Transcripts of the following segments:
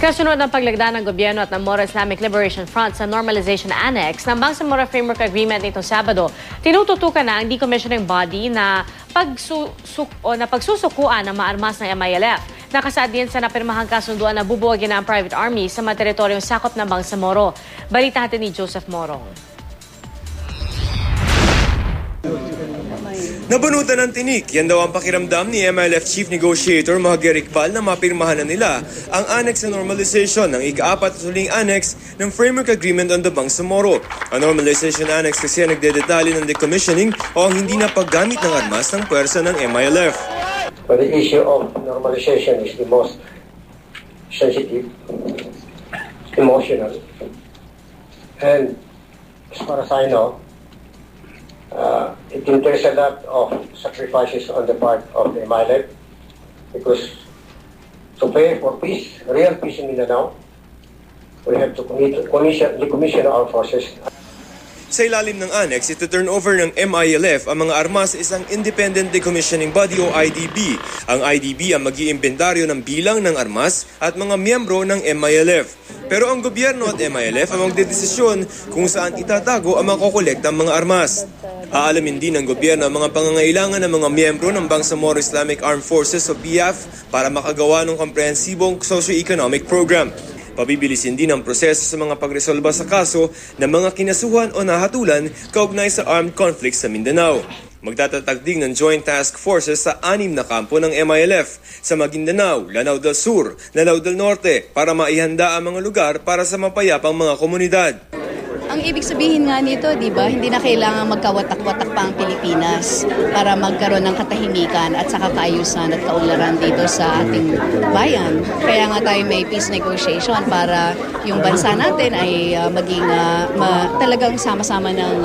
Kasunod ng paglagda ng gobyerno at ng Moro Islamic Liberation Front sa Normalization Annex ng Bangsamoro Framework Agreement nitong Sabado, tinututukan na ang decommissioning body na pagsusukuan ng maarmas ng MILF. Nakasaad din sa napirmahang kasunduan na bubuwagin na ang private army sa mga teritoryong sakop ng Bangsamoro. Balita natin ni Joseph Morong. Nabunutan ng tinik, yan daw ang pakiramdam ni MILF Chief Negotiator Mahaghir Iqbal na mapirmahan na nila ang Annex na Normalization ng ika-4 at huling Annex ng Framework Agreement on the Bangsamoro. Ang Normalization Annex kasi ang nagdedetalye ng decommissioning o ang hindi na paggamit ng armas ng pwersa ng MILF. But the issue of normalization is the most sensitive, emotional, and as far as I know, it entails a lot of sacrifices on the part of the MILF because to pay for peace, real peace in Mindanao, we have to decommission our forces. Sa ilalim ng Annex, ito turn over ng MILF ang mga armas sa isang Independent Decommissioning Body o IDB. Ang IDB ang mag-iimbentaryo ng bilang ng armas at mga miyembro ng MILF. Pero ang gobyerno at MILF ang magdedesisyon kung saan itatago ang makokolekta mga armas. Aalamin din ng gobyerno ang mga pangangailangan ng mga miyembro ng Bangsamoro Islamic Armed Forces o BIAF para makagawa ng komprehensibong socio-economic program. Pabibilisin din ang proseso sa mga pagresolba sa kaso ng mga kinasuhan o nahatulan kaugnay sa armed conflict sa Mindanao. Magtatatag din ng Joint Task Forces sa 6 na kampo ng MILF sa Maguindanao, Lanao del Sur, Lanao del Norte para maihanda ang mga lugar para sa mapayapang mga komunidad. Ang ibig sabihin nga nito, di ba, hindi na kailangan magkawatak-watak pa ang Pilipinas para magkaroon ng katahimikan at saka kaayusan at kaunlaran dito sa ating bayan. Kaya nga tayo may peace negotiation para yung bansa natin ay maging talagang sama-sama ng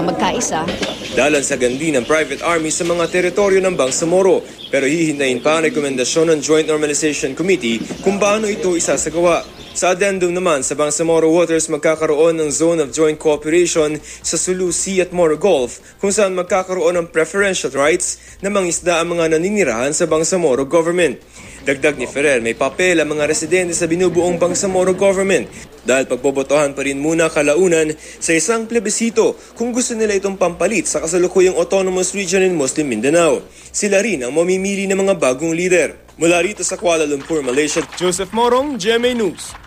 magkaisa. Dalansagan din ng private army sa mga teritoryo ng Bangsamoro pero hihintayin pa ang rekomendasyon ng Joint Normalization Committee kung paano ito isasagawa. Sa addendum naman, sa Bangsamoro Waters magkakaroon ng Zone of Joint Cooperation sa Sulu Sea at Moro Gulf kung saan magkakaroon ng preferential rights na mangisda ang mga naninirahan sa Bangsamoro Government. Dagdag ni Ferrer, may papel ang mga residente sa binubuong Bangsamoro Government dahil pagbobotohan pa rin muna kalaunan sa isang plebisito kung gusto nila itong pampalit sa kasalukuyang Autonomous Region in Muslim Mindanao. Sila rin ang mamimili ng mga bagong leader. Mula rito sa Kuala Lumpur, Malaysia, Joseph Morong, GMA News.